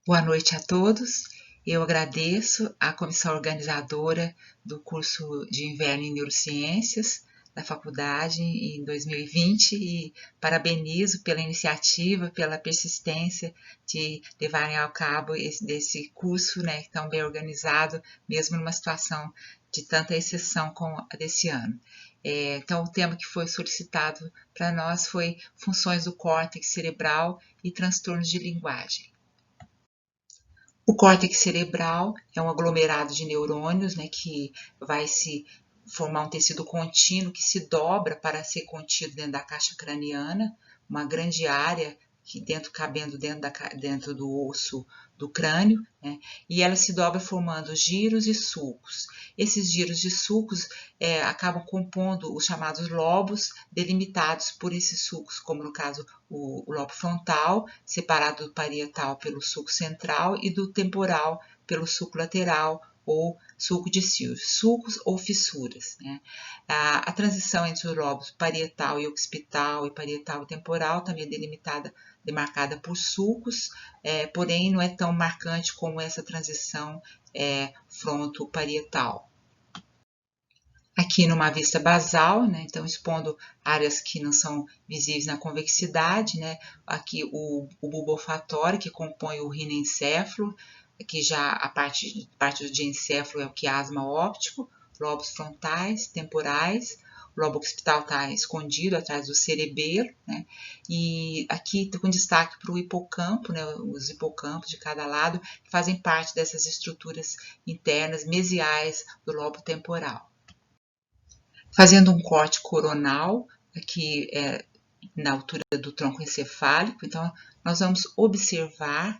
Boa noite a todos. Eu agradeço à comissão organizadora do curso de inverno em Neurociências da faculdade em 2020 e parabenizo pela iniciativa, pela persistência de levarem ao cabo desse curso, tão bem organizado, mesmo numa situação de tanta exceção como a desse ano. Então, o tema que foi solicitado para nós foi funções do córtex cerebral e transtornos de linguagem. O córtex cerebral é um aglomerado de neurônios, que vai se formar um tecido contínuo que se dobra para ser contido dentro da caixa craniana, uma grande área cabendo dentro do osso do crânio, e ela se dobra formando giros e sulcos. Esses giros e sulcos acabam compondo os chamados lobos, delimitados por esses sulcos, como no caso o lobo frontal, separado do parietal pelo sulco central e do temporal pelo sulco lateral ou sulco de Silves, sulcos ou fissuras. A transição entre os lobos parietal e occipital e parietal e temporal também é demarcada por sulcos, porém não é tão marcante como essa transição fronto-parietal. Aqui numa vista basal, então expondo áreas que não são visíveis na convexidade, aqui o bulbo olfatório que compõe o rinencéfalo, aqui já a parte do diencéfalo é o quiasma óptico, lobos frontais, temporais, o lobo occipital está escondido atrás do cerebelo, e aqui com destaque para o hipocampo, os hipocampos de cada lado, que fazem parte dessas estruturas internas mesiais do lobo temporal. Fazendo um corte coronal, aqui na altura do tronco encefálico, então nós vamos observar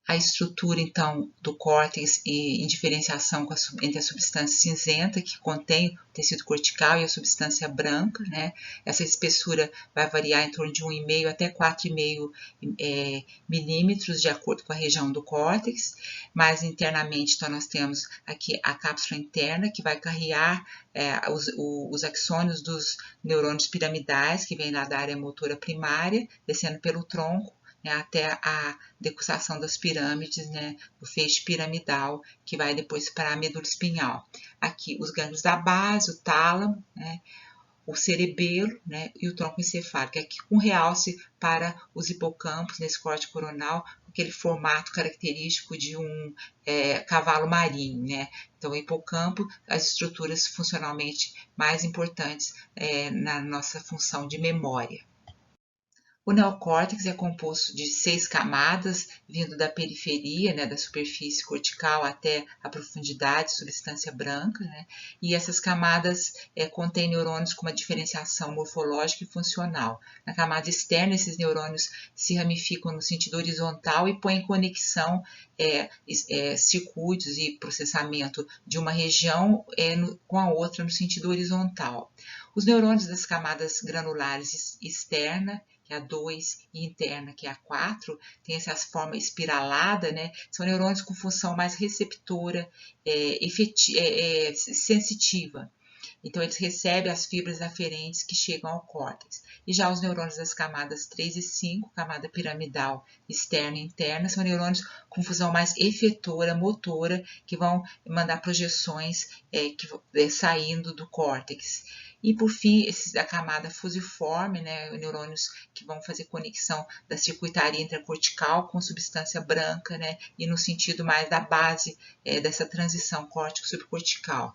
a estrutura, então, do córtex em diferenciação entre a substância cinzenta, que contém o tecido cortical, e a substância branca, Essa espessura vai variar em torno de 1,5 até 4,5 milímetros, de acordo com a região do córtex. Mas internamente, então, nós temos aqui a cápsula interna, que vai carregar os axônios dos neurônios piramidais, que vem lá da área motora primária, descendo pelo tronco, até a decussação das pirâmides, do feixe piramidal, que vai depois para a medula espinhal. Aqui os gânglios da base, o tálamo, o cerebelo, e o tronco encefálico, aqui com realce para os hipocampos nesse corte coronal, com aquele formato característico de um cavalo marinho, Então, o hipocampo, as estruturas funcionalmente mais importantes na nossa função de memória. O neocórtex é composto de 6 camadas, vindo da periferia, da superfície cortical até a profundidade, substância branca, e essas camadas contêm neurônios com uma diferenciação morfológica e funcional. Na camada externa, esses neurônios se ramificam no sentido horizontal e põem em conexão circuitos e processamento de uma região com a outra no sentido horizontal. Os neurônios das camadas granulares externa, que é a 2, e interna, que é a 4, tem essa forma espiralada, São neurônios com função mais receptora, sensitiva. Então, eles recebem as fibras aferentes que chegam ao córtex. E já os neurônios das camadas 3 e 5, camada piramidal externa e interna, são neurônios com função mais efetora, motora, que vão mandar projeções saindo do córtex. E, por fim, esses da camada fusiforme, neurônios que vão fazer conexão da circuitaria intracortical com substância branca, e no sentido mais da base dessa transição córtico-subcortical.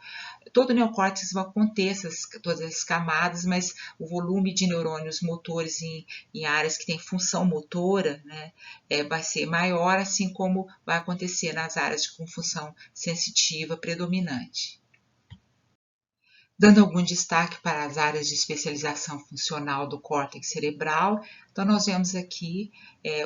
Todo o neocórtex vai conter todas essas camadas, mas o volume de neurônios motores em áreas que têm função motora, vai ser maior, assim como vai acontecer nas áreas com função sensitiva predominante. Dando algum destaque para as áreas de especialização funcional do córtex cerebral, então nós vemos aqui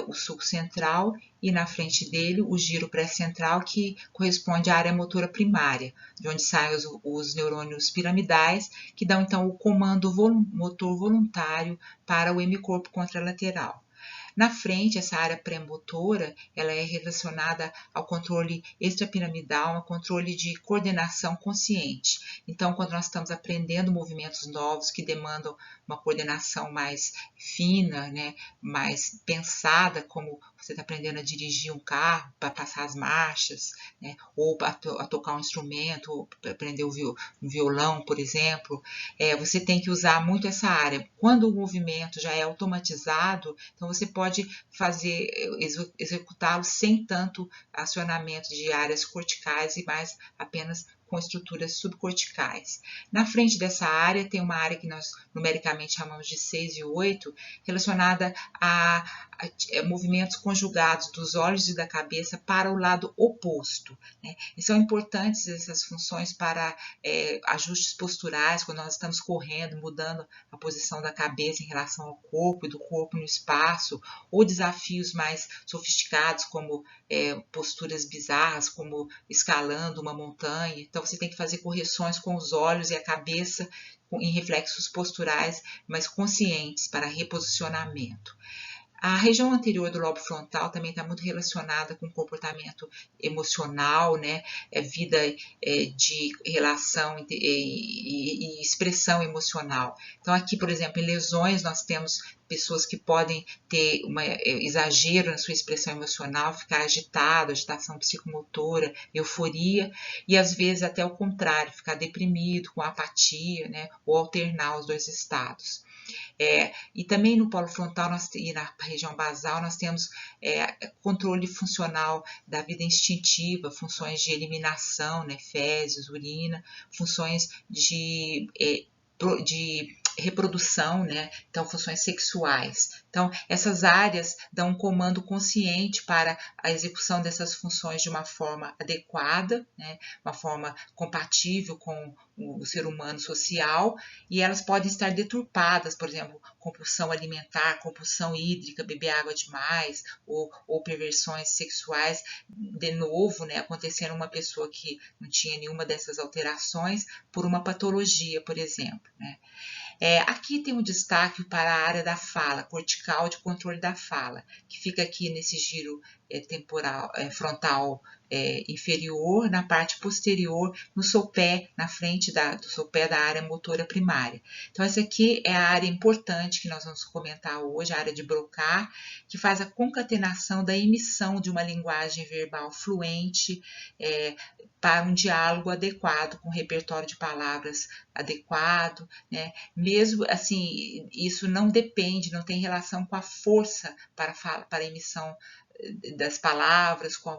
o sulco central e na frente dele o giro pré-central, que corresponde à área motora primária, de onde saem os neurônios piramidais, que dão então o comando motor voluntário para o hemicorpo contralateral. Na frente, essa área pré-motora, ela é relacionada ao controle extrapiramidal, ao controle de coordenação consciente. Então, quando nós estamos aprendendo movimentos novos que demandam uma coordenação mais fina, né, mais pensada, como você está aprendendo a dirigir um carro, para passar as marchas, né, ou a tocar um instrumento, ou aprender um violão, por exemplo, você tem que usar muito essa área. Quando o movimento já é automatizado, então você pode executá-lo sem tanto acionamento de áreas corticais e mais apenas com estruturas subcorticais. Na frente dessa área tem uma área que nós numericamente chamamos de 6 e 8, relacionada a movimentos conjugados dos olhos e da cabeça para o lado oposto, né? E são importantes essas funções para ajustes posturais, quando nós estamos correndo, mudando a posição da cabeça em relação ao corpo e do corpo no espaço, ou desafios mais sofisticados, como posturas bizarras, como escalando uma montanha. Então, você tem que fazer correções com os olhos e a cabeça em reflexos posturais, mas conscientes para reposicionamento. A região anterior do lobo frontal também está muito relacionada com comportamento emocional, né? Vida de relação e expressão emocional. Então, aqui, por exemplo, em lesões, nós temos pessoas que podem ter um exagero na sua expressão emocional, ficar agitado, agitação psicomotora, euforia, e às vezes até o contrário, ficar deprimido, com apatia, né? Ou alternar os dois estados. E também no polo frontal e na região basal nós temos controle funcional da vida instintiva, funções de eliminação, né, fezes, urina, funções de reprodução, né? Então, funções sexuais. Então, essas áreas dão um comando consciente para a execução dessas funções de uma forma adequada, né? Uma forma compatível com o ser humano social, e elas podem estar deturpadas, por exemplo, compulsão alimentar, compulsão hídrica, beber água demais, ou perversões sexuais, de novo, né, acontecendo uma pessoa que não tinha nenhuma dessas alterações por uma patologia, por exemplo, né? Aqui tem um destaque para a área da fala, cortical de controle da fala, que fica aqui nesse giro temporal, frontal inferior, na parte posterior, no sopé, na frente do sopé da área motora primária. Então, essa aqui é a área importante que nós vamos comentar hoje, a área de Broca, que faz a concatenação da emissão de uma linguagem verbal fluente para um diálogo adequado, com repertório de palavras adequado, né? Mesmo assim, isso não depende, não tem relação com a força para a emissão das palavras, com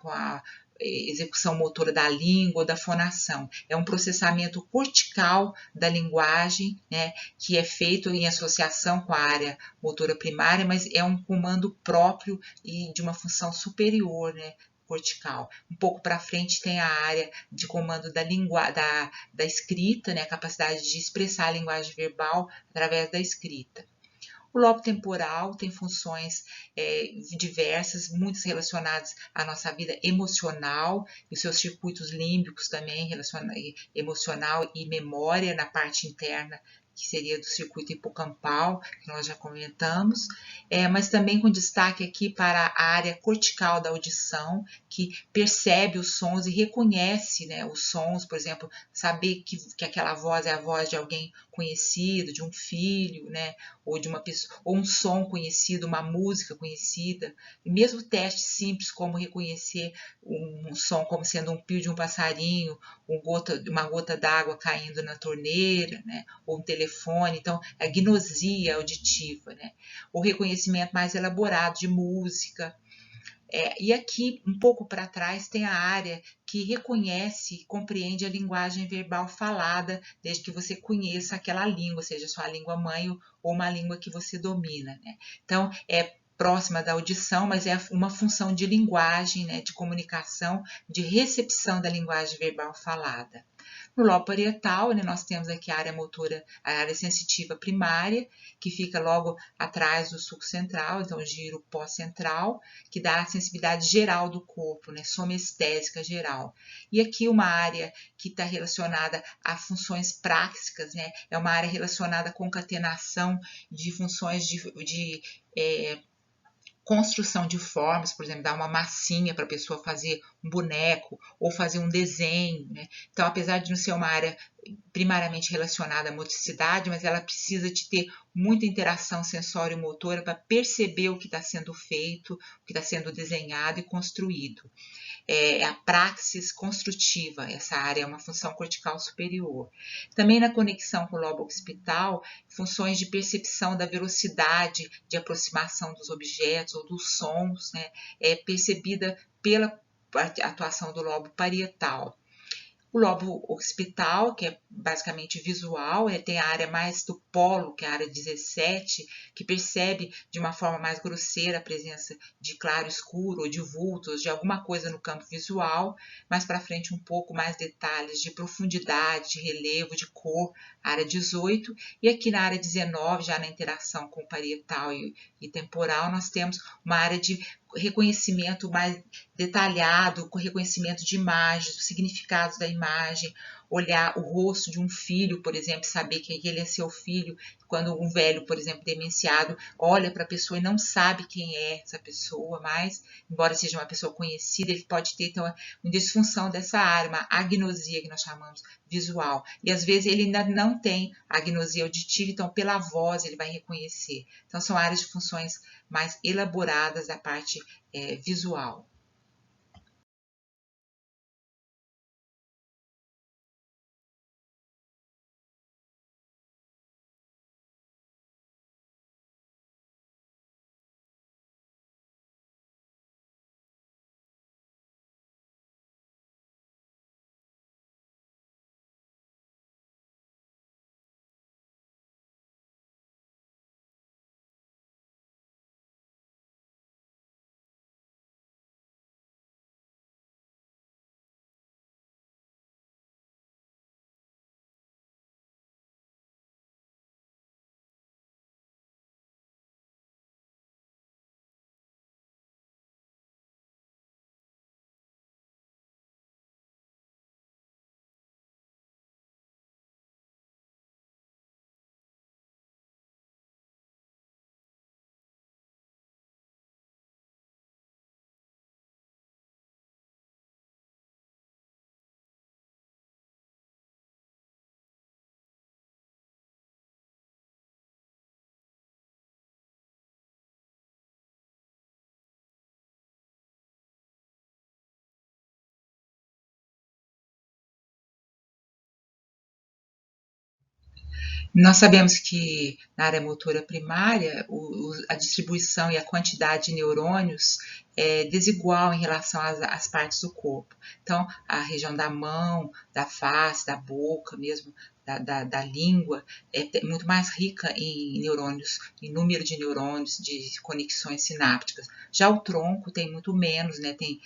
a execução motora da língua ou da fonação. É um processamento cortical da linguagem, né, que é feito em associação com a área motora primária, mas é um comando próprio e de uma função superior, né, cortical. Um pouco para frente tem a área de comando da escrita, né, a capacidade de expressar a linguagem verbal através da escrita. O lobo temporal tem funções diversas, muitas relacionadas à nossa vida emocional, e os seus circuitos límbicos também, emocional e memória na parte interna, que seria do circuito hipocampal, que nós já comentamos, mas também com destaque aqui para a área cortical da audição, que percebe os sons e reconhece, né, os sons, por exemplo, saber que aquela voz é a voz de alguém conhecido, de um filho, né, ou de uma pessoa, ou um som conhecido, uma música conhecida, e mesmo testes simples como reconhecer um som como sendo um pio de um passarinho, uma gota d'água caindo na torneira, né, ou um telefone. Então, a gnosia auditiva, né, o reconhecimento mais elaborado de música. E aqui, um pouco para trás, tem a área que reconhece e compreende a linguagem verbal falada, desde que você conheça aquela língua, seja sua língua mãe ou uma língua que você domina, né? Então, é próxima da audição, mas é uma função de linguagem, né, de comunicação, de recepção da linguagem verbal falada. No lobo parietal, né, nós temos aqui a área motora, a área sensitiva primária, que fica logo atrás do sulco central, então o giro pós-central, que dá a sensibilidade geral do corpo, né, somestésica geral. E aqui uma área que está relacionada a funções práxicas, né, é uma área relacionada à concatenação de funções de construção de formas, por exemplo, dar uma massinha para a pessoa fazer um boneco ou fazer um desenho, né? Então, apesar de não ser uma área primariamente relacionada à motricidade, mas ela precisa de ter muita interação sensório-motora para perceber o que está sendo feito, o que está sendo desenhado e construído. A praxis construtiva, essa área é uma função cortical superior. Também na conexão com o lobo occipital, funções de percepção da velocidade de aproximação dos objetos ou dos sons, né, é percebida pela atuação do lobo parietal. O lobo occipital, que é basicamente visual, tem a área mais do polo, que é a área 17, que percebe de uma forma mais grosseira a presença de claro escuro ou de vultos, de alguma coisa no campo visual. Mais para frente um pouco mais detalhes de profundidade, de relevo, de cor, área 18. E aqui na área 19, já na interação com parietal e temporal, nós temos uma área de reconhecimento mais detalhado, com reconhecimento de imagens, dos significados da imagem, olhar o rosto de um filho, por exemplo, saber que ele é seu filho, quando um velho, por exemplo, demenciado, olha para a pessoa e não sabe quem é essa pessoa, mas, embora seja uma pessoa conhecida, ele pode ter, então, uma disfunção dessa área, uma agnosia que nós chamamos visual. E, às vezes, ele ainda não tem agnosia auditiva, então, pela voz, ele vai reconhecer. Então, são áreas de funções mais elaboradas da parte visual. Nós sabemos que na área motora primária, a distribuição e a quantidade de neurônios é desigual em relação às partes do corpo. Então, a região da mão, da face, da boca, mesmo da língua, é muito mais rica em neurônios, em número de neurônios, de conexões sinápticas. Já o tronco tem muito menos, né? Tem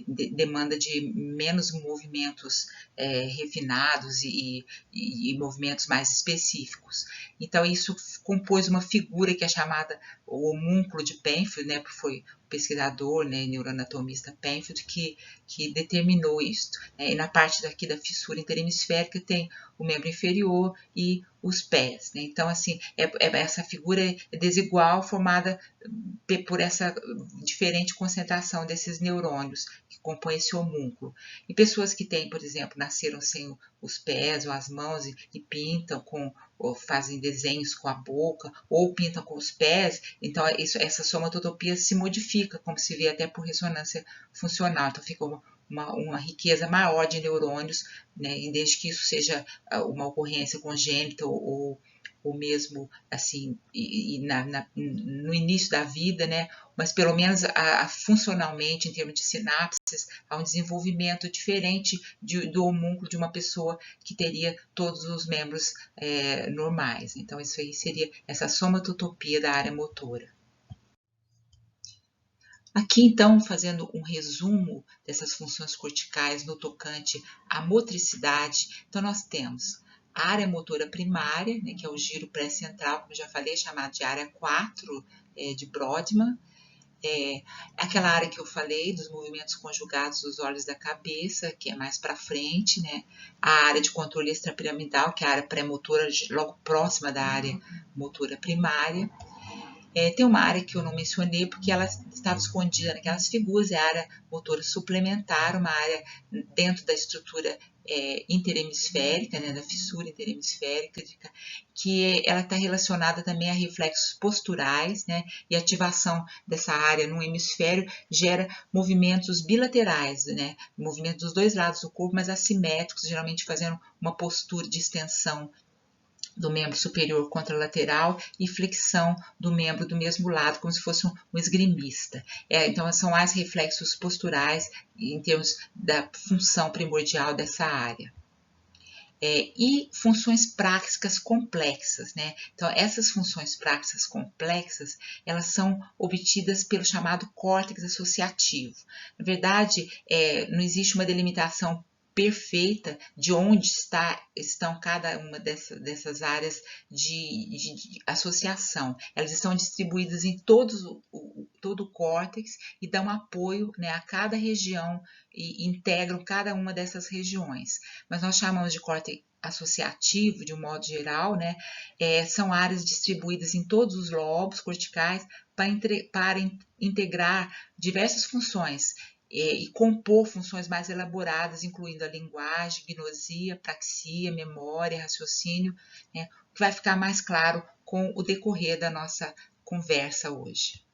demanda de menos movimentos refinados e movimentos mais específicos. Então, isso compôs uma figura que é chamada o homúnculo de Penfield, né? Foi o pesquisador, né, neuroanatomista Penfield, que determinou isso. E na parte daqui da fissura interhemisférica tem o membro inferior e os pés, né? Então, assim, essa figura é desigual, formada por essa diferente concentração desses neurônios que compõem esse homúnculo. E pessoas que têm, por exemplo, nasceram sem os pés ou as mãos e pintam ou fazem desenhos com a boca, ou pintam com os pés, então essa somatotopia se modifica, como se vê até por ressonância funcional. Então fica uma riqueza maior de neurônios, né, desde que isso seja uma ocorrência congênita ou mesmo assim no início da vida, né? Mas pelo menos funcionalmente, em termos de sinapses, há um desenvolvimento diferente do homúnculo de uma pessoa que teria todos os membros normais. Então, isso aí seria essa somatotopia da área motora. Aqui, então, fazendo um resumo dessas funções corticais no tocante à motricidade, então nós temos a área motora primária, né, que é o giro pré-central, como eu já falei, chamado de área 4 de Brodmann, aquela área que eu falei dos movimentos conjugados dos olhos da cabeça, que é mais para frente, né? A área de controle extrapiramidal, que é a área pré-motora, logo próxima da área motora primária. Tem uma área que eu não mencionei porque ela estava escondida naquelas figuras, é a área motora suplementar, uma área dentro da estrutura interhemisférica, né, da fissura interhemisférica, que ela está relacionada também a reflexos posturais, né, e ativação dessa área no hemisfério gera movimentos bilaterais, né, movimentos dos dois lados do corpo, mas assimétricos, geralmente fazendo uma postura de extensão do membro superior contralateral e flexão do membro do mesmo lado, como se fosse um esgrimista. Então, são mais reflexos posturais em termos da função primordial dessa área. E funções práticas complexas, né? Então, essas funções práticas complexas, elas são obtidas pelo chamado córtex associativo. Na verdade, não existe uma delimitação perfeita de onde estão cada uma dessas áreas de associação. Elas estão distribuídas em todo o córtex e dão apoio, né, a cada região e integram cada uma dessas regiões. Mas nós chamamos de córtex associativo, de um modo geral, né, são áreas distribuídas em todos os lobos corticais para integrar diversas funções e compor funções mais elaboradas, incluindo a linguagem, gnosia, praxia, memória, raciocínio, né, que vai ficar mais claro com o decorrer da nossa conversa hoje.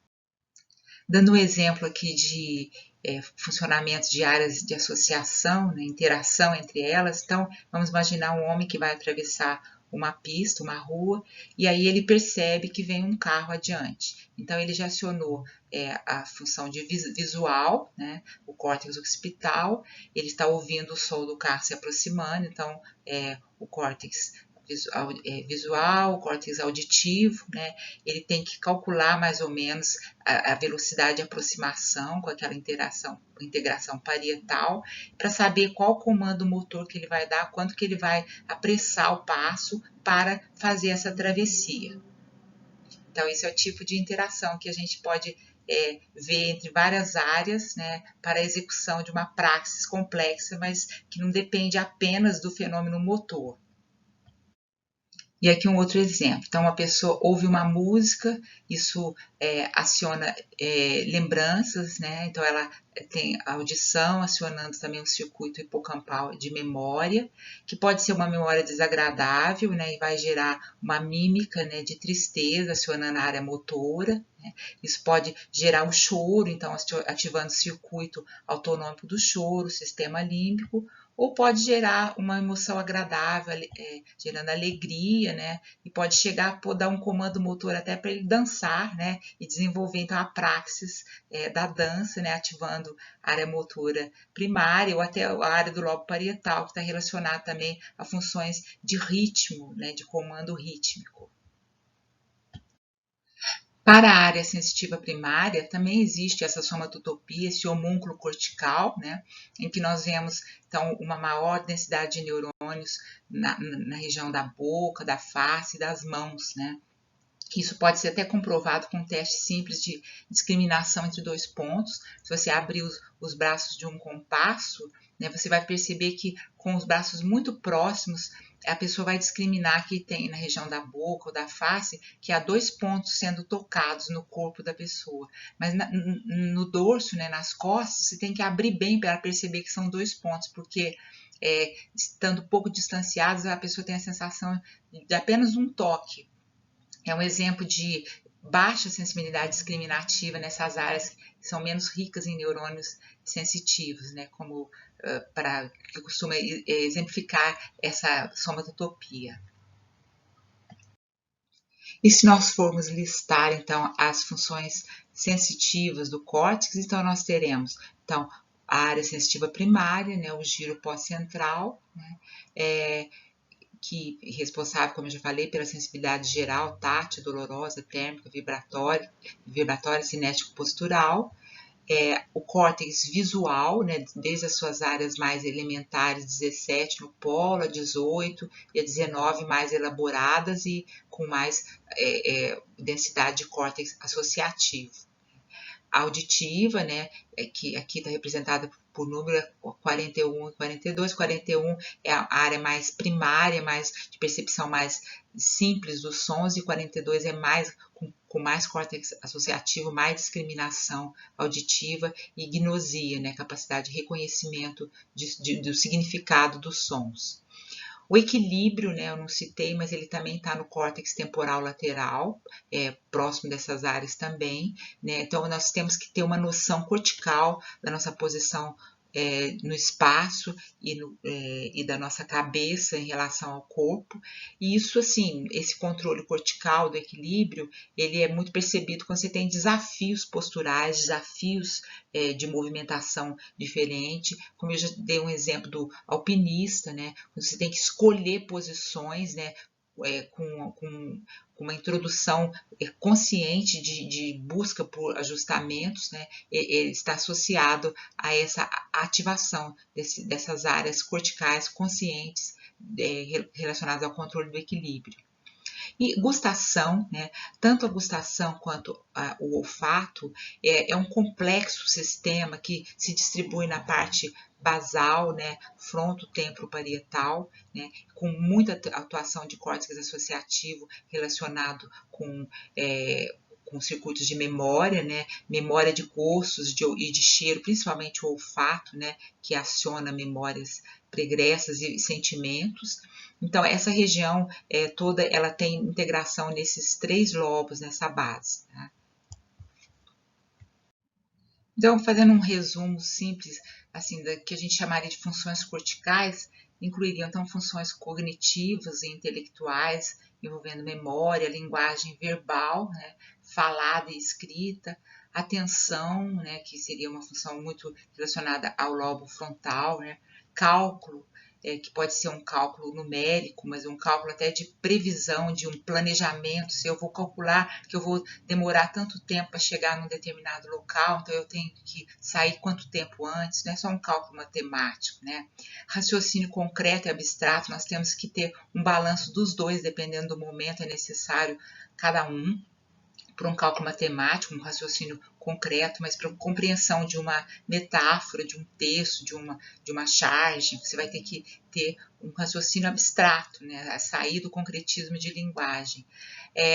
Dando um exemplo aqui de funcionamento de áreas de associação, né, interação entre elas, então vamos imaginar um homem que vai atravessar uma pista, uma rua, e aí ele percebe que vem um carro adiante. Então ele já acionou a função de visual, né, o córtex occipital, ele está ouvindo o som do carro se aproximando, então o córtex visual, o córtex auditivo, né? Ele tem que calcular mais ou menos a velocidade de aproximação com aquela integração parietal, para saber qual comando motor que ele vai dar, quanto que ele vai apressar o passo para fazer essa travessia. Então, esse é o tipo de interação que a gente pode ver entre várias áreas, né, para a execução de uma praxis complexa, mas que não depende apenas do fenômeno motor. E aqui um outro exemplo. Então, uma pessoa ouve uma música, isso aciona lembranças, né? Então, ela tem a audição acionando também um circuito hipocampal de memória, que pode ser uma memória desagradável, né? E vai gerar uma mímica, né, de tristeza, acionando a área motora, né? Isso pode gerar o choro, então ativando o circuito autonômico do choro, sistema límbico, ou pode gerar uma emoção agradável, gerando alegria, né? E pode chegar a dar um comando motor até para ele dançar, né? E desenvolver então a praxis da dança, né? Ativando a área motora primária ou até a área do lobo parietal, que está relacionada também a funções de ritmo, né? De comando rítmico. Para a área sensitiva primária, também existe essa somatotopia, esse homúnculo cortical, né, em que nós vemos, então, uma maior densidade de neurônios na região da boca, da face e das mãos, né. Isso pode ser até comprovado com um teste simples de discriminação entre dois pontos. Se você abrir os braços de um compasso, né, você vai perceber que com os braços muito próximos, a pessoa vai discriminar que tem na região da boca ou da face, que há dois pontos sendo tocados no corpo da pessoa. Mas no dorso, né, nas costas, você tem que abrir bem para perceber que são dois pontos, porque estando pouco distanciados, a pessoa tem a sensação de apenas um toque. É um exemplo de baixa sensibilidade discriminativa nessas áreas que são menos ricas em neurônios sensitivos, né, como que costuma exemplificar essa somatotopia. E se nós formos listar, então, as funções sensitivas do córtex, então nós teremos, então, a área sensitiva primária, né, o giro pós-central, né, que é responsável, como eu já falei, pela sensibilidade geral, tátil, dolorosa, térmica, vibratória, cinético-postural. O córtex visual, né, desde as suas áreas mais elementares, 17 no polo, a 18 e a 19 mais elaboradas e com mais densidade de córtex associativo. A auditiva, né, que aqui está representada por número 41 e 42. 41 é a área mais primária, mais de percepção mais simples dos sons, e 42 é mais com com mais córtex associativo, mais discriminação auditiva e gnosia, né, capacidade de reconhecimento do significado dos sons. O equilíbrio, né, eu não citei, mas ele também está no córtex temporal lateral, próximo dessas áreas também, né? Então, nós temos que ter uma noção cortical da nossa posição no espaço e da nossa cabeça em relação ao corpo. E isso, assim, esse controle cortical do equilíbrio, ele é muito percebido quando você tem desafios posturais, desafios de movimentação diferente. Como eu já dei um exemplo do alpinista, né? Quando você tem que escolher posições, né? Com uma introdução consciente de busca por ajustamentos, né, ele está associado a essa ativação dessas áreas corticais conscientes relacionadas ao controle do equilíbrio. E gustação, né? Tanto a gustação quanto o olfato é um complexo sistema que se distribui na parte basal, né, fronto-temporo-parietal, né, com muita atuação de córtex associativo relacionado com circuitos de memória, né, memória de gostos e de cheiro, principalmente o olfato, né, que aciona memórias pregressas e sentimentos. Então, essa região toda, ela tem integração nesses 3 lobos, nessa base. Tá? Então, fazendo um resumo simples, assim, da que a gente chamaria de funções corticais, incluiriam, então, funções cognitivas e intelectuais, envolvendo memória, linguagem verbal, né, falada e escrita, atenção, né, que seria uma função muito relacionada ao lobo frontal, né, cálculo, que pode ser um cálculo numérico, mas um cálculo até de previsão, de um planejamento. Se eu vou calcular que eu vou demorar tanto tempo para chegar num determinado local, então eu tenho que sair quanto tempo antes, não é só um cálculo matemático, né? Raciocínio concreto e abstrato, nós temos que ter um balanço dos dois, dependendo do momento, é necessário cada um. Para um cálculo matemático, um raciocínio concreto, mas para compreensão de uma metáfora, de um texto, de uma charge, você vai ter que ter um raciocínio abstrato, né? Sair do concretismo de linguagem.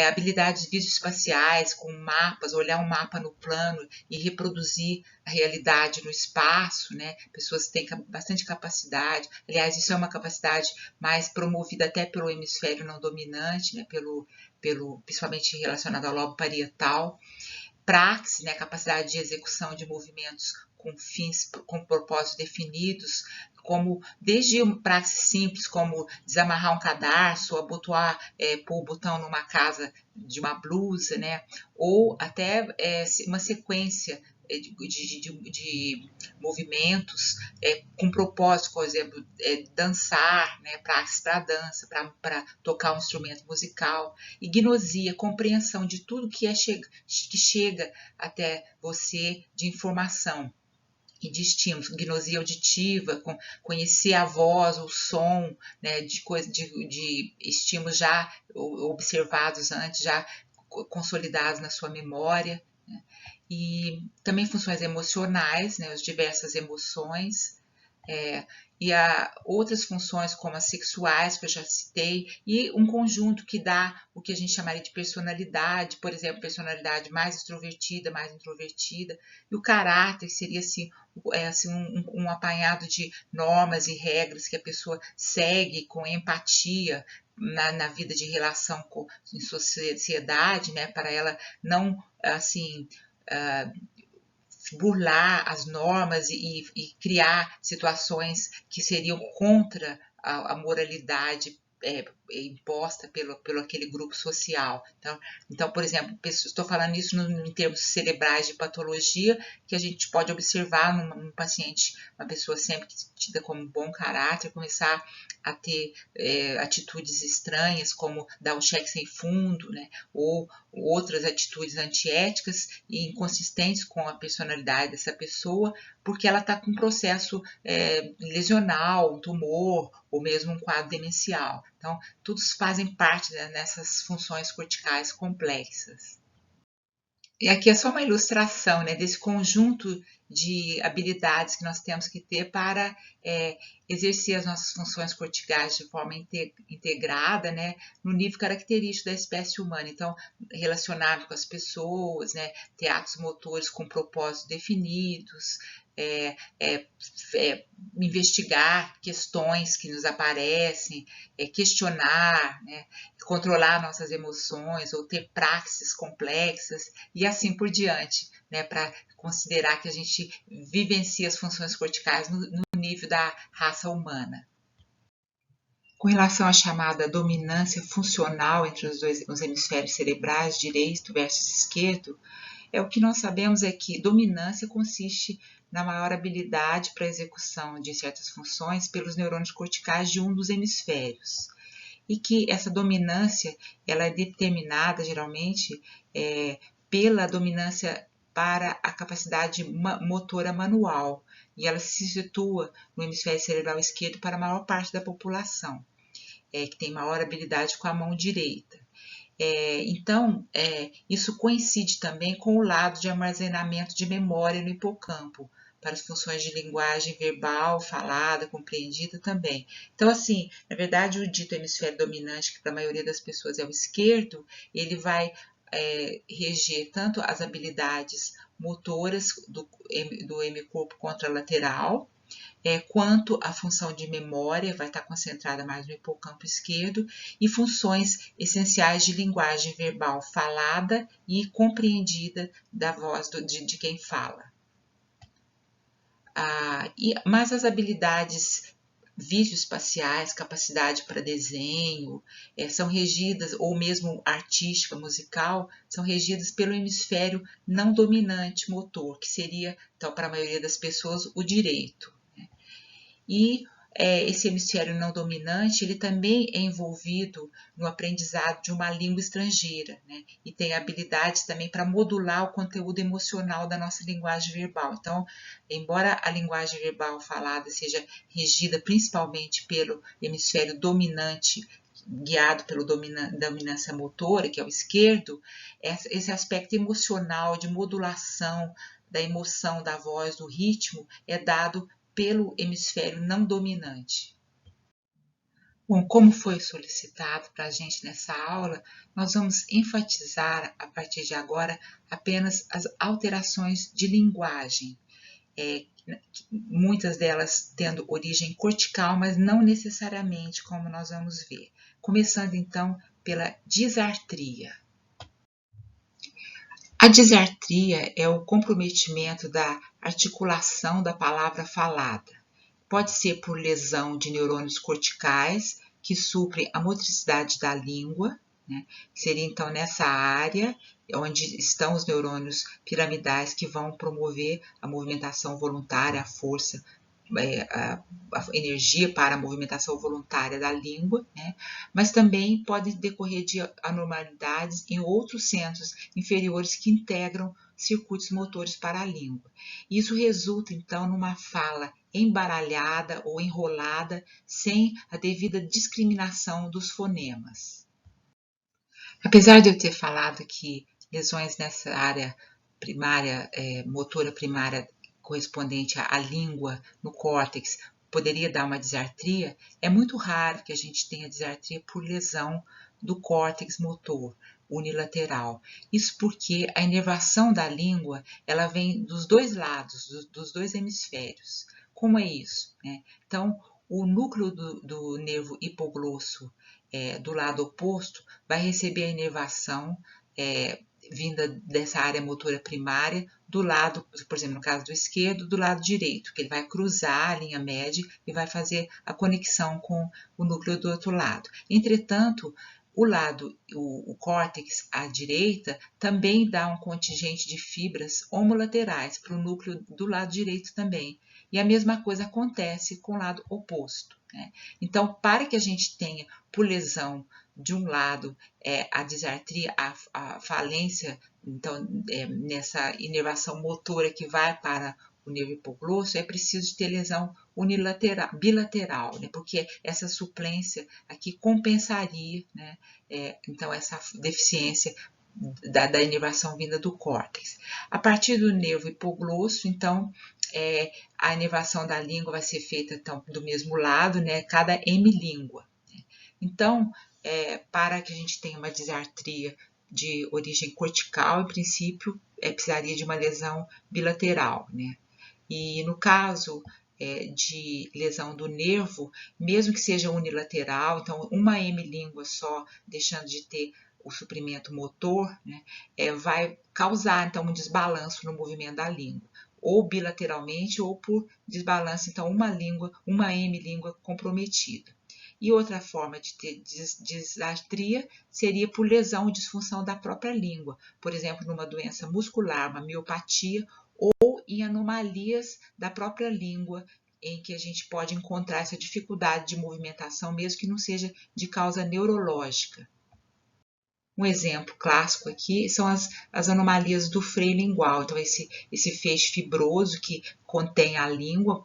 Habilidades visoespaciais, com mapas, olhar um mapa no plano e reproduzir a realidade no espaço, né? Pessoas têm bastante capacidade, aliás, isso é uma capacidade mais promovida até pelo hemisfério não dominante, né? Principalmente relacionado ao lobo parietal. Praxis, né? Capacidade de execução de movimentos com fins, com propósitos definidos, como desde praxis simples, como desamarrar um cadarço, abotoar, pôr o botão numa casa de uma blusa, né? Ou até uma sequência de movimentos com propósito, por exemplo, dançar, né, praxis para dança, para tocar um instrumento musical, e gnosia, compreensão de tudo que chega até você de informação e de estímulos, gnosia auditiva, conhecer a voz, o som, né, de estímulos já observados antes, já consolidados na sua memória, né? E também funções emocionais, né, as diversas emoções, e outras funções como as sexuais, que eu já citei, e um conjunto que dá o que a gente chamaria de personalidade, por exemplo, personalidade mais extrovertida, mais introvertida, e o caráter seria assim, um apanhado de normas e regras que a pessoa segue com empatia na vida de relação em sociedade, né, para ela não, assim, burlar as normas e criar situações que seriam contra a moralidade imposta pelo aquele grupo social. Então, por exemplo, estou falando isso em termos cerebrais de patologia, que a gente pode observar num paciente, uma pessoa sempre tida como bom caráter, começar a ter atitudes estranhas, como dar um cheque sem fundo, né, ou outras atitudes antiéticas e inconsistentes com a personalidade dessa pessoa, porque ela está com um processo lesional, um tumor, ou mesmo um quadro demencial. Então, todos fazem parte, né, nessas funções corticais complexas. E aqui é só uma ilustração, né, desse conjunto de habilidades que nós temos que ter para exercer as nossas funções corticais de forma integrada, né, no nível característico da espécie humana. Então, relacionar com as pessoas, né, ter atos motores com propósitos definidos, investigar questões que nos aparecem, questionar, né, controlar nossas emoções ou ter praxes complexas e assim por diante, né, para considerar que a gente vivencia as funções corticais no nível da raça humana. Com relação à chamada dominância funcional entre os hemisférios cerebrais, direito versus esquerdo, o que nós sabemos é que dominância consiste na maior habilidade para a execução de certas funções pelos neurônios corticais de um dos hemisférios. E que essa dominância ela é determinada geralmente pela dominância para a capacidade motora manual, e ela se situa no hemisfério cerebral esquerdo para a maior parte da população, que tem maior habilidade com a mão direita. Então, isso coincide também com o lado de armazenamento de memória no hipocampo, para as funções de linguagem verbal, falada, compreendida também. Então, assim, na verdade, o dito hemisfério dominante, que para a maioria das pessoas é o esquerdo, ele vai reger tanto as habilidades motoras do hemicorpo contralateral, quanto a função de memória vai estar concentrada mais no hipocampo esquerdo e funções essenciais de linguagem verbal falada e compreendida da voz de quem fala. Mas as habilidades videoespaciais, capacidade para desenho, são regidas, ou mesmo artística, musical, são regidas pelo hemisfério não dominante motor, que seria, então, para a maioria das pessoas, o direito. E esse hemisfério não dominante, ele também é envolvido no aprendizado de uma língua estrangeira, né? E tem habilidades também para modular o conteúdo emocional da nossa linguagem verbal. Então, embora a linguagem verbal falada seja regida principalmente pelo hemisfério dominante, guiado pela dominância motora, que é o esquerdo, esse aspecto emocional de modulação da emoção, da voz, do ritmo, é dado pelo hemisfério não dominante. Bom, como foi solicitado para a gente nessa aula, nós vamos enfatizar, a partir de agora, apenas as alterações de linguagem, muitas delas tendo origem cortical, mas não necessariamente, como nós vamos ver. Começando, então, pela disartria. A disartria é o comprometimento da articulação da palavra falada. Pode ser por lesão de neurônios corticais, que suprem a motricidade da língua, né? Seria então nessa área onde estão os neurônios piramidais que vão promover a movimentação voluntária, a força, a energia para a movimentação voluntária da língua, né? Mas também pode decorrer de anormalidades em outros centros inferiores que integram circuitos motores para a língua. Isso resulta, então, numa fala embaralhada ou enrolada, sem a devida discriminação dos fonemas. Apesar de eu ter falado que lesões nessa área primária, motora primária, correspondente à língua no córtex, poderia dar uma disartria, é muito raro que a gente tenha disartria por lesão do córtex motor unilateral. Isso porque a inervação da língua ela vem dos dois lados, dos dois hemisférios. Como é isso? Então, o núcleo do nervo hipoglosso do lado oposto vai receber a inervação vinda dessa área motora primária do lado, por exemplo, no caso do esquerdo, do lado direito, que ele vai cruzar a linha média e vai fazer a conexão com o núcleo do outro lado. Entretanto, o córtex à direita também dá um contingente de fibras homolaterais para o núcleo do lado direito também. E a mesma coisa acontece com o lado oposto, né? Então, para que a gente tenha, por lesão de um lado, a disartria, a falência, então, nessa inervação motora que vai para o nervo hipoglosso, é preciso ter lesão bilateral, né? Porque essa suplência aqui compensaria, né? Então, essa deficiência da inervação vinda do córtex. A partir do nervo hipoglosso, então, a inervação da língua vai ser feita então, do mesmo lado, né, cada hemilíngua. Então, para que a gente tenha uma disartria de origem cortical, em princípio, precisaria de uma lesão bilateral, né? E no caso de lesão do nervo, mesmo que seja unilateral, então uma hemilíngua só, deixando de ter o suprimento motor, né, vai causar então um desbalanço no movimento da língua, ou bilateralmente ou por desbalanço, então uma hemilíngua comprometida. E outra forma de ter disartria seria por lesão ou disfunção da própria língua, por exemplo, numa doença muscular, uma miopatia, ou em anomalias da própria língua, em que a gente pode encontrar essa dificuldade de movimentação, mesmo que não seja de causa neurológica. Um exemplo clássico aqui são as anomalias do freio lingual. Então, esse feixe fibroso que contém a língua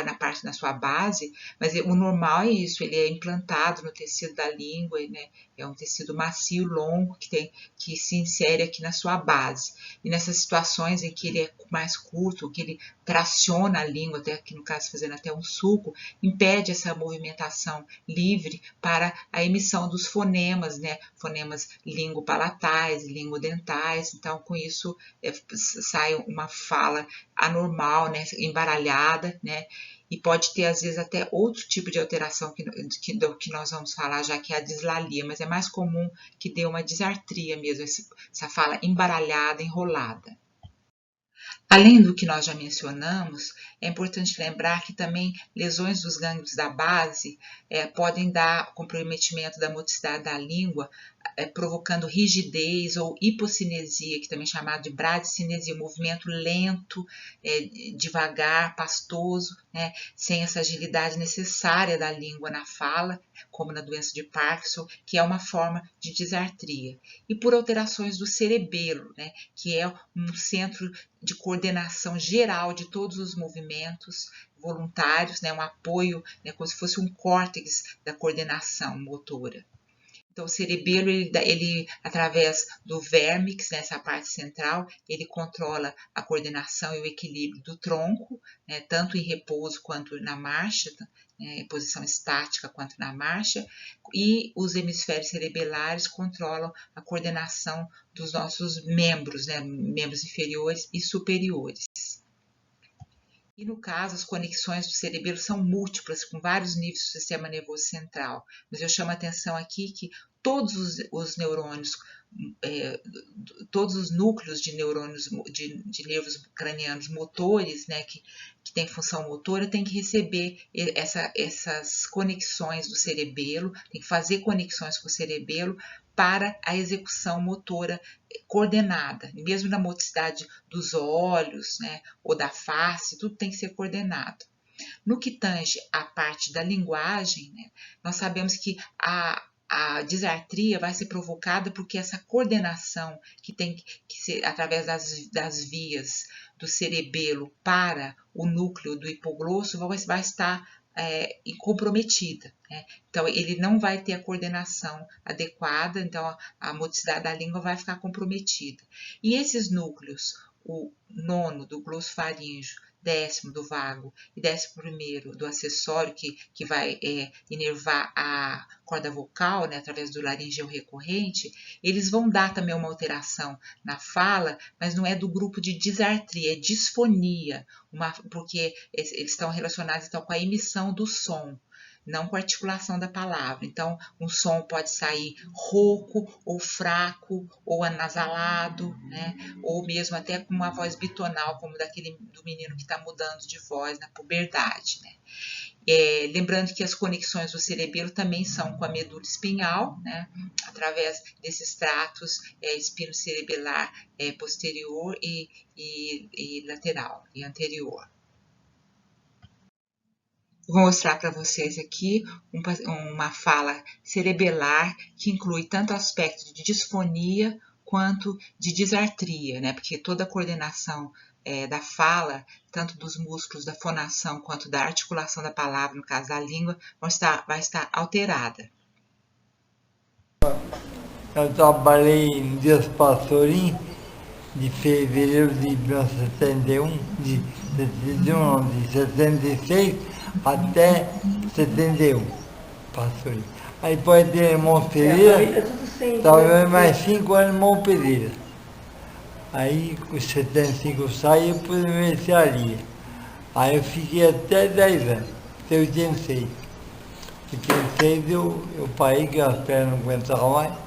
na parte da sua base, mas o normal é isso, ele é implantado no tecido da língua, né? É um tecido macio, longo, que se insere aqui na sua base. E nessas situações em que ele é mais curto, que ele traciona a língua, até aqui no caso fazendo até um suco, impede essa movimentação livre para a emissão dos fonemas, né? Fonemas lingopalatais, lingodentais. Então, com isso, sai uma fala anormal, né? Embaralhada, né? E pode ter, às vezes, até outro tipo de alteração que nós vamos falar, já que é a dislalia, mas é mais comum que dê uma disartria mesmo, essa fala embaralhada, enrolada. Além do que nós já mencionamos, é importante lembrar que também lesões dos gânglios da base podem dar comprometimento da motricidade da língua, provocando rigidez ou hipocinesia, que também é chamado de bradicinesia, movimento lento, devagar, pastoso, né, sem essa agilidade necessária da língua na fala, como na doença de Parkinson, que é uma forma de disartria. E por alterações do cerebelo, né, que é um centro de coordenação geral de todos os movimentos voluntários, né, um apoio, né, como se fosse um córtex da coordenação motora. Então, o cerebelo, ele através do vérmix, nessa parte central, ele controla a coordenação e o equilíbrio do tronco, né, tanto em repouso quanto na marcha, né, em posição estática quanto na marcha, e os hemisférios cerebelares controlam a coordenação dos nossos membros, né, membros inferiores e superiores. E no caso, as conexões do cerebelo são múltiplas, com vários níveis do sistema nervoso central. Mas eu chamo a atenção aqui que todos os neurônios, todos os núcleos de neurônios, de nervos cranianos motores, né, que tem função motora, tem que receber essas conexões do cerebelo, tem que fazer conexões com o cerebelo para a execução motora coordenada. Mesmo na motricidade dos olhos, né, ou da face, tudo tem que ser coordenado. No que tange a parte da linguagem, né, nós sabemos que a disartria vai ser provocada porque essa coordenação que tem que ser através das vias do cerebelo para o núcleo do hipoglosso vai estar comprometida, né? Então, ele não vai ter a coordenação adequada, então a motricidade da língua vai ficar comprometida. E esses núcleos, o nono do glossofaríngeo, 10º do vago e 11º do acessório, que vai inervar a corda vocal, né, através do laríngeo recorrente, eles vão dar também uma alteração na fala, mas não é do grupo de disartria, é disfonia, porque eles estão relacionados então, com a emissão do som, não com a articulação da palavra. Então, um som pode sair rouco, ou fraco, ou anasalado, né? Ou mesmo até com uma voz bitonal, como do menino que está mudando de voz na puberdade, né? Lembrando que as conexões do cerebelo também são com a medula espinhal, né? Através desses tratos espinocerebelar posterior e lateral e anterior. Vou mostrar para vocês aqui uma fala cerebelar que inclui tanto aspecto de disfonia quanto de disartria, né? Porque toda a coordenação da fala, tanto dos músculos da fonação quanto da articulação da palavra, no caso da língua, vai estar alterada. Eu trabalhei no Dias Pastorim de fevereiro de 1971, de 71, não, de 76 até 71, Pastorim. Aí depois de Irmão Pereira, trabalhei mais 5 anos em Irmão Pereira. Aí, com 75 eu saí para a mercearia. Aí eu fiquei até 10 anos, até 86. 86 eu parei, que as pernas não aguentavam mais.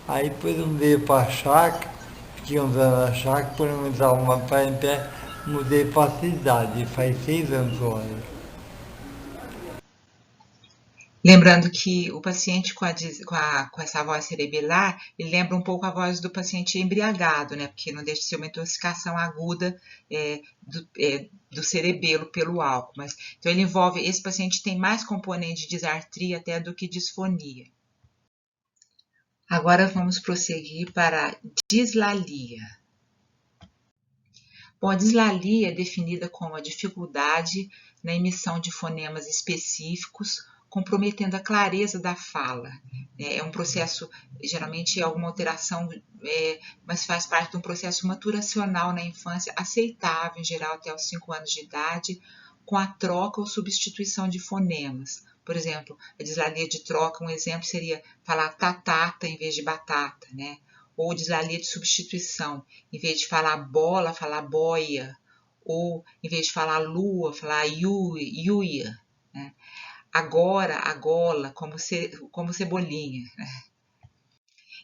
Aí depois eu mudei para a chácara, fiquei uns anos na chácara, depois não aguentava mais para em pé, mudei para a cidade, e faz 6 anos agora. Lembrando que o paciente com essa voz cerebelar, ele lembra um pouco a voz do paciente embriagado, né? Porque não deixa de ser uma intoxicação aguda do cerebelo pelo álcool. Então, ele envolve, esse paciente tem mais componente de disartria até do que disfonia. Agora vamos prosseguir para a dislalia. Bom, a dislalia é definida como a dificuldade na emissão de fonemas específicos, comprometendo a clareza da fala. É um processo, geralmente é alguma alteração, mas faz parte de um processo maturacional na infância, aceitável em geral até os 5 anos de idade, com a troca ou substituição de fonemas. Por exemplo, a dislalia de troca, um exemplo seria falar tatata em vez de batata, né? Ou dislalia de substituição, em vez de falar bola, falar boia, ou em vez de falar lua, falar iuia, né? Agora, agola, como cebolinha. Né?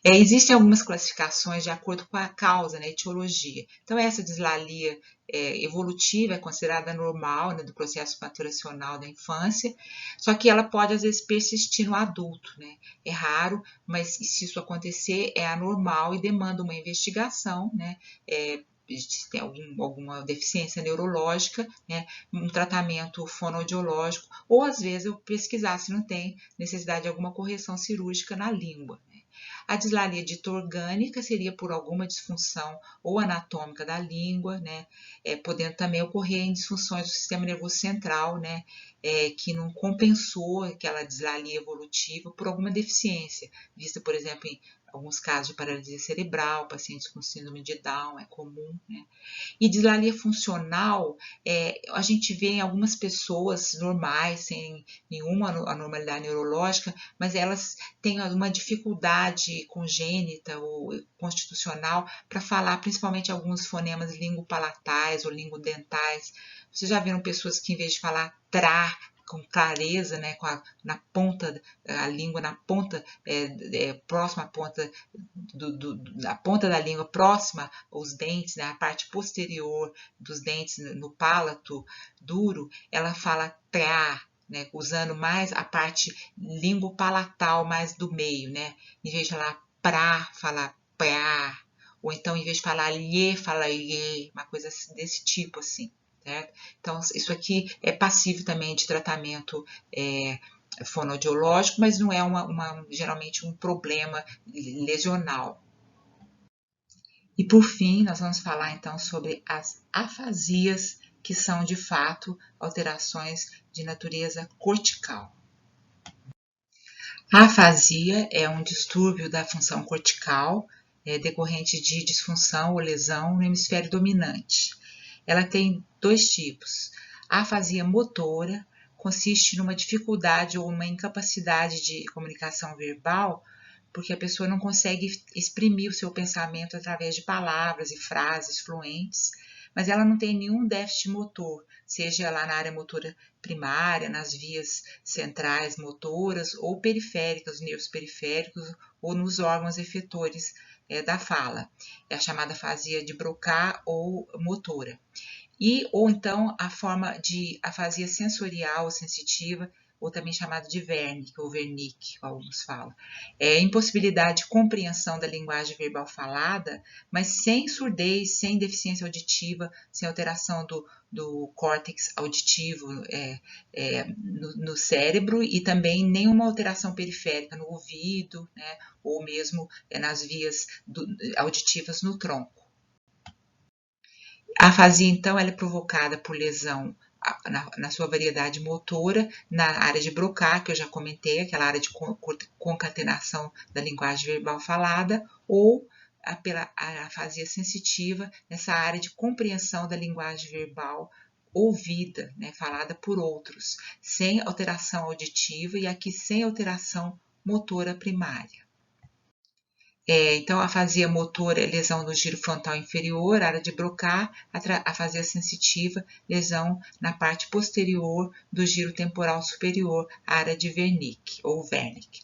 Existem algumas classificações de acordo com a causa, né, etiologia. Então, essa dislalia evolutiva é considerada normal, né, do processo maturacional da infância, só que ela pode, às vezes, persistir no adulto. Né? É raro, mas se isso acontecer, é anormal e demanda uma investigação, né, se tem alguma deficiência neurológica, né, um tratamento fonoaudiológico, ou às vezes eu pesquisar se não tem necessidade de alguma correção cirúrgica na língua. Né. A dislalia dita orgânica seria por alguma disfunção ou anatômica da língua, né, podendo também ocorrer em disfunções do sistema nervoso central, né, que não compensou aquela dislalia evolutiva por alguma deficiência, vista, por exemplo, em alguns casos de paralisia cerebral, pacientes com síndrome de Down, é comum, né? E dislalia funcional, a gente vê em algumas pessoas normais, sem nenhuma anormalidade neurológica, mas elas têm uma dificuldade congênita ou constitucional para falar, principalmente alguns fonemas lingopalatais ou lingodentais. Vocês já viram pessoas que, em vez de falar tra, com clareza, né, na ponta, a língua na ponta, próxima à ponta da ponta da língua, próxima aos dentes, né, a parte posterior dos dentes no palato duro, ela fala tra, né, usando mais a parte língua-palatal mais do meio, né, em vez de falar pra, falar pra, ou então em vez de falar lhe, fala lhe, uma coisa desse tipo assim. Certo? Então, isso aqui é passível também de tratamento fonoaudiológico, mas não é geralmente um problema lesional. E por fim, nós vamos falar então sobre as afasias, que são de fato alterações de natureza cortical. A afasia é um distúrbio da função cortical decorrente de disfunção ou lesão no hemisfério dominante. Ela tem 2 tipos. A afasia motora consiste numa dificuldade ou uma incapacidade de comunicação verbal, porque a pessoa não consegue exprimir o seu pensamento através de palavras e frases fluentes, mas ela não tem nenhum déficit motor, seja lá na área motora primária, nas vias centrais motoras ou periféricas, nervos periféricos ou nos órgãos efetores da fala. É a chamada afasia de Broca ou motora. Ou então a forma de afasia sensorial ou sensitiva, ou também chamado de Wernicke ou Wernicke, alguns falam. Impossibilidade de compreensão da linguagem verbal falada, mas sem surdez, sem deficiência auditiva, sem alteração do córtex auditivo no cérebro e também nenhuma alteração periférica no ouvido, né, ou mesmo nas vias auditivas no tronco. A afasia, então, ela é provocada por lesão na sua variedade motora, na área de Broca, que eu já comentei, aquela área de concatenação da linguagem verbal falada, ou pela afasia sensitiva, nessa área de compreensão da linguagem verbal ouvida, né, falada por outros, sem alteração auditiva e aqui sem alteração motora primária. Então, a afasia motora é lesão do giro frontal inferior, área de Broca, a afasia sensitiva, lesão na parte posterior do giro temporal superior, área de Wernicke ou Wernicke.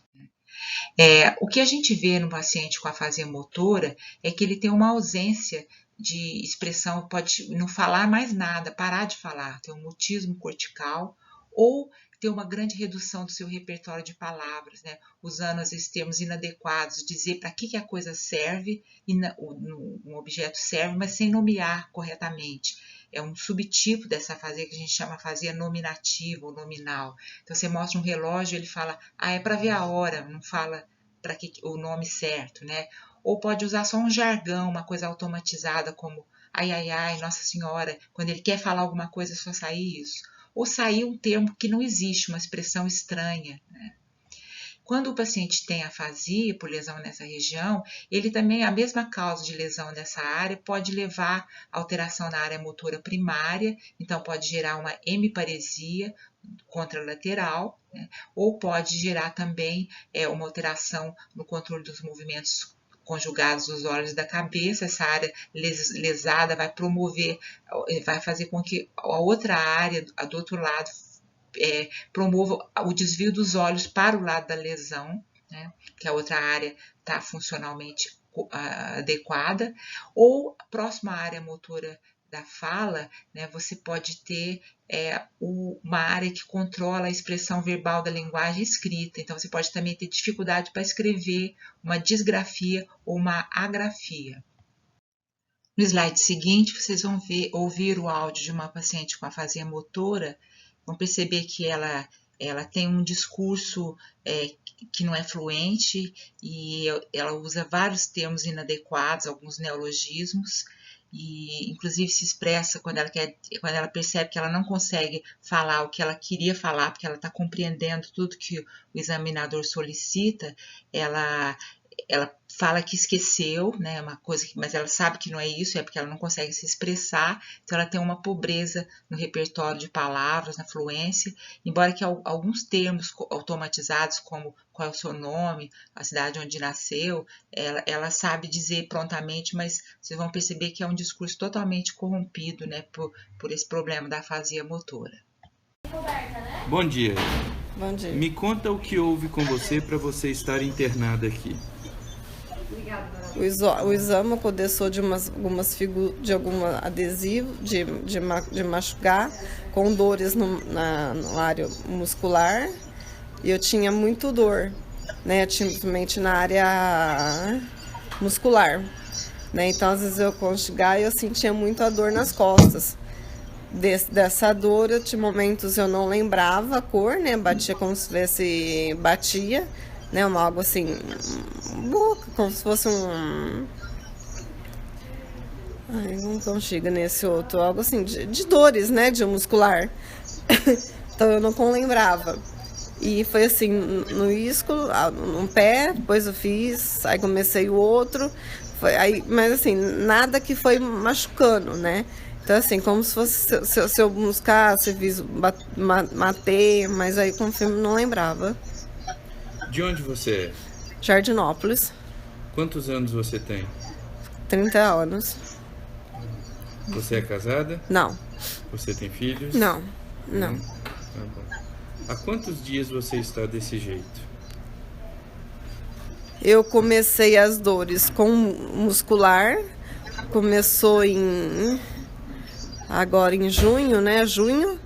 O que a gente vê no paciente com afasia motora é que ele tem uma ausência de expressão, pode não falar mais nada, parar de falar, ter um mutismo cortical ou ter uma grande redução do seu repertório de palavras, né? Usando às vezes termos inadequados, dizer para que a coisa serve, um objeto serve, mas sem nomear corretamente. É um subtipo dessa afasia que a gente chama afasia nominativa ou nominal. Então você mostra um relógio, ele fala, é para ver a hora, não fala para que o nome certo, né? Ou pode usar só um jargão, uma coisa automatizada como ai, ai, ai, Nossa Senhora, quando ele quer falar alguma coisa só sair isso. Ou sair um termo que não existe, uma expressão estranha, né? Quando o paciente tem afasia por lesão nessa região, ele também, a mesma causa de lesão nessa área pode levar a alteração na área motora primária, então pode gerar uma hemiparesia contralateral, né? Ou pode gerar também uma alteração no controle dos movimentos conjugados dos olhos da cabeça. Essa área lesada vai promover, vai fazer com que a outra área do outro lado promova o desvio dos olhos para o lado da lesão, né, que a outra área está funcionalmente adequada, ou próxima à área motora da fala, né, você pode ter uma área que controla a expressão verbal da linguagem escrita. Então, você pode também ter dificuldade para escrever uma disgrafia ou uma agrafia. No slide seguinte, vocês vão ouvir o áudio de uma paciente com afasia motora. Vão perceber que ela tem um discurso que não é fluente e ela usa vários termos inadequados, alguns neologismos, e inclusive se expressa quando ela percebe que ela não consegue falar o que ela queria falar, porque ela está compreendendo tudo que o examinador solicita, ela fala que esqueceu, né, uma coisa, mas ela sabe que não é isso, é porque ela não consegue se expressar, então ela tem uma pobreza no repertório de palavras, na fluência, embora que alguns termos automatizados, como qual é o seu nome, a cidade onde nasceu, ela sabe dizer prontamente, mas vocês vão perceber que é um discurso totalmente corrompido, né, por esse problema da afasia motora. Bom dia. Bom dia. Me conta o que houve com você para você estar internada aqui. O exame aconteceu de algum adesivo, de machucar, com dores na área muscular, e eu tinha muito dor, né, principalmente na área muscular, né, então às vezes eu conjugar e eu sentia muita dor nas costas. Dessa dor, eu tinha momentos eu não lembrava a cor, né, batia como se fosse batia, né, algo assim, como se fosse não consigo nesse outro, algo assim, de dores, né, de muscular. Então eu não lembrava. E foi assim, no isco, no pé, depois eu fiz, aí comecei o outro, mas assim, nada que foi machucando, né. Então assim, como se fosse, se eu buscasse, matei, mas aí confirmo, não lembrava. De onde você é? Jardinópolis. Quantos anos você tem? 30 anos. Você é casada? Não. Você tem filhos? Não, não. Tá bom. Há quantos dias você está desse jeito? Eu comecei as dores com muscular, começou agora em junho, né? Junho,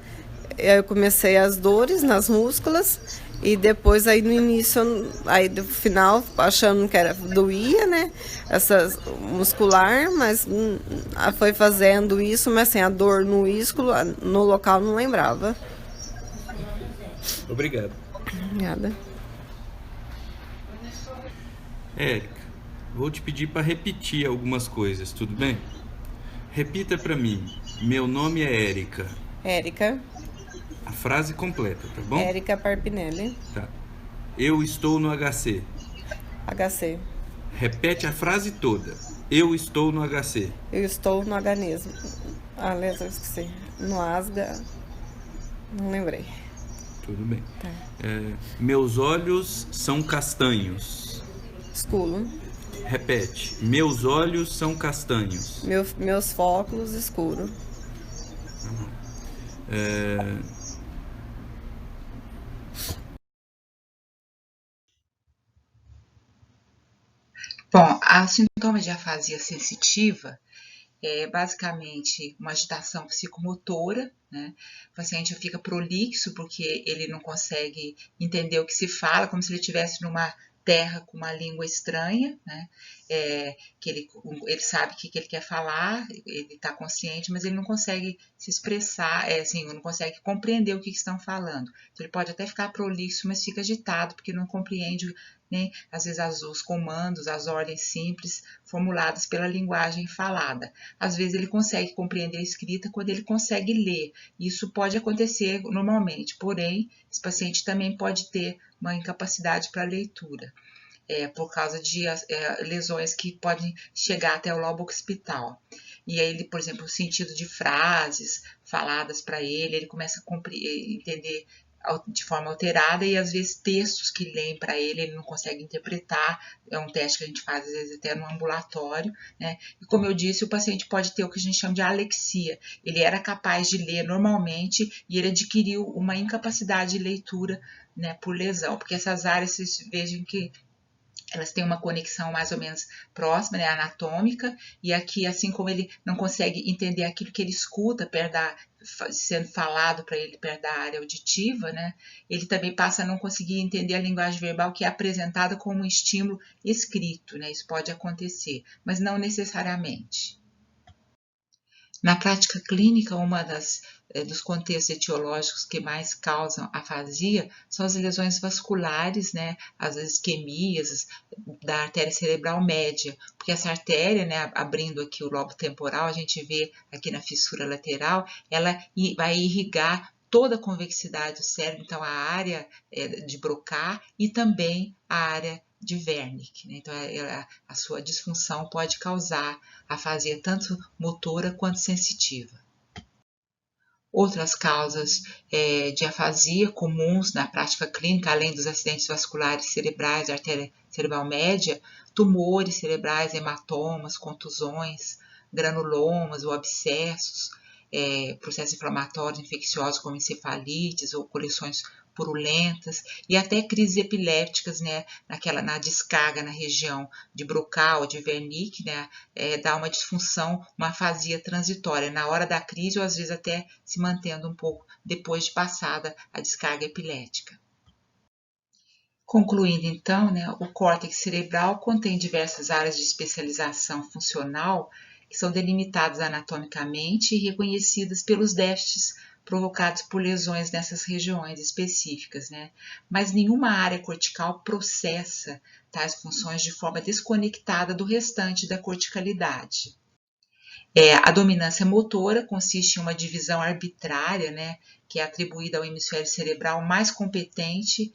eu comecei as dores nas músculas. E depois aí no início, aí no final, achando que doía, né, essa muscular, mas foi fazendo isso, mas assim, a dor no isco, no local não lembrava. Obrigado. Obrigada. Érica, vou te pedir para repetir algumas coisas, tudo bem? Repita para mim. Meu nome é Érica. Érica. A frase completa, tá bom? Érica Parpinelli. Tá. Eu estou no HC. HC. Repete a frase toda. Eu estou no HC. Eu estou no H-nesmo. Ah, eu esqueci. No Asga. Não lembrei. Tudo bem. Tá. Meus olhos são castanhos. Escuro. Repete. Meus olhos são castanhos. Meus óculos escuro. Bom, os sintomas de afasia sensitiva é basicamente uma agitação psicomotora, né? O paciente fica prolixo porque ele não consegue entender o que se fala, como se ele estivesse numa terra com uma língua estranha, né? Que ele sabe o que ele quer falar, ele está consciente, mas ele não consegue se expressar, não consegue compreender o que estão falando. Então, ele pode até ficar prolixo, mas fica agitado porque não compreende, né, às vezes os comandos, as ordens simples formuladas pela linguagem falada. Às vezes ele consegue compreender a escrita quando ele consegue ler. Isso pode acontecer normalmente, porém, esse paciente também pode ter uma incapacidade para leitura, por causa de lesões que podem chegar até o lobo occipital. E aí ele, por exemplo, o sentido de frases faladas para ele começa a entender de forma alterada e às vezes textos que leem para ele não consegue interpretar. É um teste que a gente faz às vezes até no ambulatório, né? E como eu disse, o paciente pode ter o que a gente chama de alexia. Ele era capaz de ler normalmente e ele adquiriu uma incapacidade de leitura, né, por lesão, porque essas áreas, vocês vejam que elas têm uma conexão mais ou menos próxima, né, anatômica, e aqui, assim como ele não consegue entender aquilo que ele escuta sendo falado para ele perto da área auditiva, né, ele também passa a não conseguir entender a linguagem verbal que é apresentada como um estímulo escrito, né, isso pode acontecer, mas não necessariamente. Na prática clínica, dos contextos etiológicos que mais causam afasia são as lesões vasculares, né, as isquemias da artéria cerebral média, porque essa artéria, né, abrindo aqui o lobo temporal, a gente vê aqui na fissura lateral, ela vai irrigar toda a convexidade do cérebro, então a área de Broca e também a área de Wernicke, né? Então a sua disfunção pode causar afasia tanto motora quanto sensitiva. Outras causas de afasia comuns na prática clínica, além dos acidentes vasculares cerebrais, artéria cerebral média, tumores cerebrais, hematomas, contusões, granulomas ou abscessos, processos inflamatórios infecciosos como encefalites ou coleções purulentas e até crises epilépticas, né, na descarga na região de Broca ou de Wernicke, né, dá uma disfunção, uma afasia transitória na hora da crise ou às vezes até se mantendo um pouco depois de passada a descarga epilética. Concluindo então, né, o córtex cerebral contém diversas áreas de especialização funcional que são delimitadas anatomicamente e reconhecidas pelos déficits provocados por lesões nessas regiões específicas, né? Mas nenhuma área cortical processa tais funções de forma desconectada do restante da corticalidade. A dominância motora consiste em uma divisão arbitrária, né, que é atribuída ao hemisfério cerebral mais competente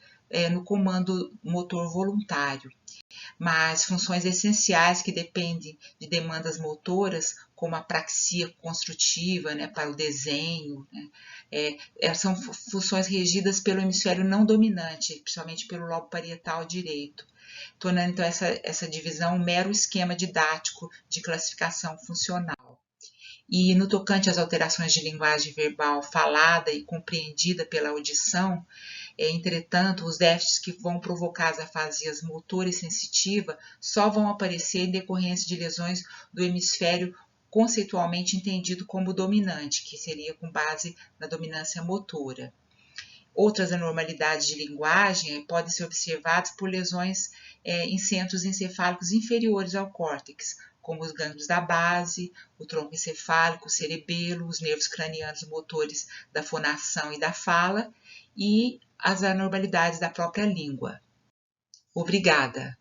no comando motor voluntário. Mas funções essenciais que dependem de demandas motoras, como a praxia construtiva, né, para o desenho, né, são funções regidas pelo hemisfério não dominante, principalmente pelo lobo parietal direito, tornando então essa divisão um mero esquema didático de classificação funcional. E no tocante às alterações de linguagem verbal falada e compreendida pela audição, entretanto, os déficits que vão provocar as afasias motora e sensitiva só vão aparecer em decorrência de lesões do hemisfério conceitualmente entendido como dominante, que seria com base na dominância motora. Outras anormalidades de linguagem podem ser observadas por lesões em centros encefálicos inferiores ao córtex, como os gânglios da base, o tronco encefálico, o cerebelo, os nervos cranianos motores da fonação e da fala, e as anormalidades da própria língua. Obrigada!